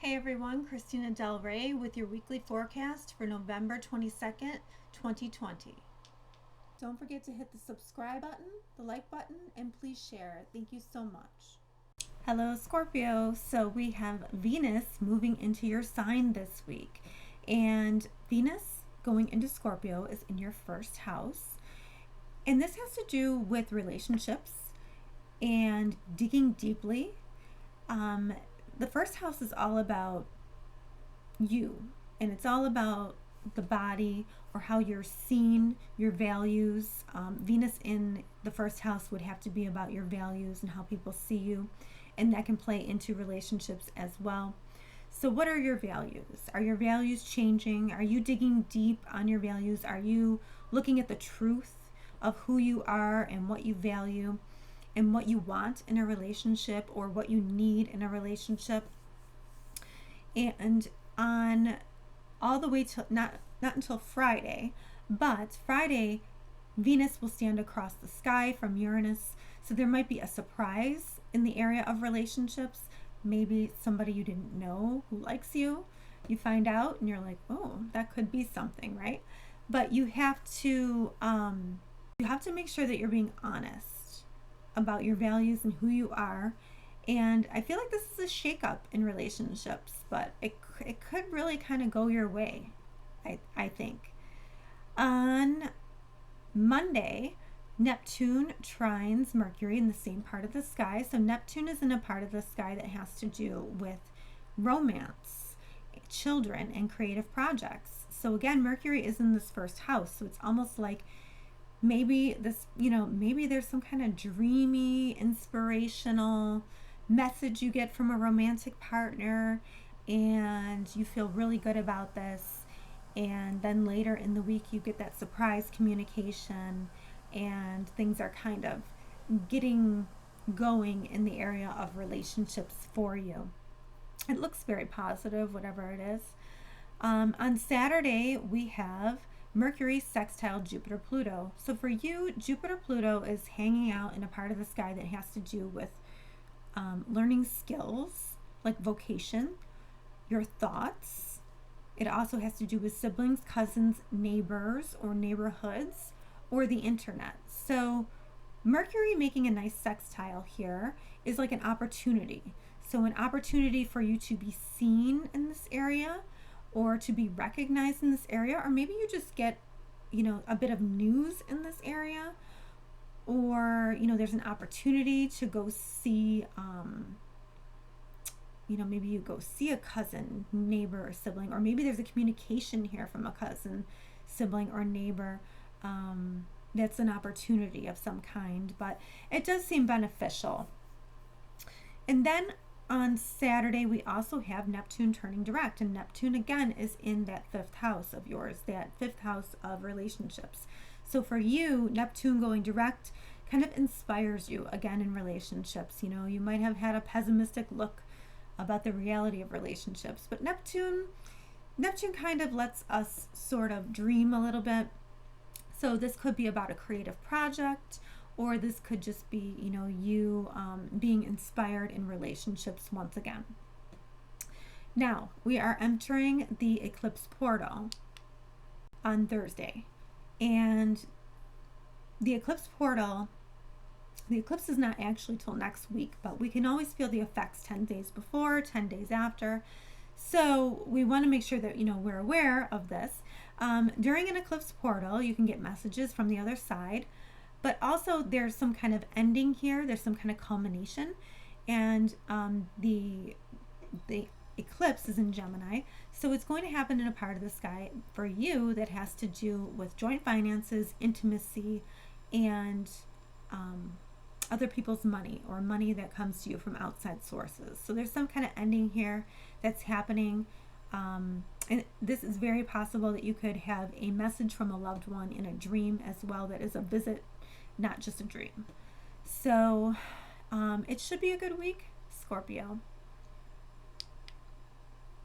Hey everyone, Christina Del Rey with your weekly forecast for November 22nd, 2020. Don't forget to hit the subscribe button, the like button, and please share. Thank you so much. Hello Scorpio. So we have Venus moving into your sign this week. And Venus going into Scorpio is in your first house. And this has to do with relationships and digging deeply. The first house is all about you, and it's all about the body or how you're seen, your values. Venus in the first house would have to be about your values and how people see you, and that can play into relationships as well. So what are your values? Are your values changing? Are you digging deep on your values? Are you looking at the truth of who you are and what you value and what you want in a relationship or what you need in a relationship? And on all the way to not until Friday, but Friday Venus will stand across the sky from Uranus, so there might be a surprise in the area of relationships. Maybe somebody you didn't know who likes you, you find out and you're like, oh, that could be something, right? But you have to make sure that you're being honest about your values and who you are. And I feel like this is a shakeup in relationships, but it could really kind of go your way, I think. On Monday, Neptune trines Mercury in the same part of the sky. So Neptune is in a part of the sky that has to do with romance, children, and creative projects. So again, Mercury is in this first house. So it's almost like maybe there's some kind of dreamy, inspirational message you get from a romantic partner and you feel really good about this, and then later in the week you get that surprise communication and things are kind of getting going in the area of relationships for you. It looks very positive, whatever it is. On Saturday we have Mercury sextile Jupiter Pluto. So for you, Jupiter Pluto is hanging out in a part of the sky that has to do with learning skills like vocation, your thoughts. It also has to do with siblings, cousins, neighbors, or neighborhoods, or the internet. So Mercury making a nice sextile here is like an opportunity. So an opportunity for you to be seen in this area or to be recognized in this area, or maybe you just get, a bit of news in this area, or, there's an opportunity to go see, maybe you go see a cousin, neighbor, or sibling, or maybe there's a communication here from a cousin, sibling, or neighbor. That's an opportunity of some kind, but it does seem beneficial. And then on Saturday, we also have Neptune turning direct, and Neptune again is in that fifth house of yours, that fifth house of relationships. So for you, Neptune going direct kind of inspires you again in relationships. You might have had a pessimistic look about the reality of relationships, but Neptune kind of lets us sort of dream a little bit. So this could be about a creative project, or this could just be, you being inspired in relationships once again. Now, we are entering the eclipse portal on Thursday. And the eclipse is not actually till next week, but we can always feel the effects 10 days before, 10 days after. So we want to make sure that, we're aware of this. During an eclipse portal, you can get messages from the other side, but also there's some kind of ending here. There's some kind of culmination, and the eclipse is in Gemini, so it's going to happen in a part of the sky for you that has to do with joint finances, intimacy, and other people's money, or money that comes to you from outside sources. So there's some kind of ending here that's happening. And this is very possible that you could have a message from a loved one in a dream as well that is a visit, not just a dream. So it should be a good week, Scorpio.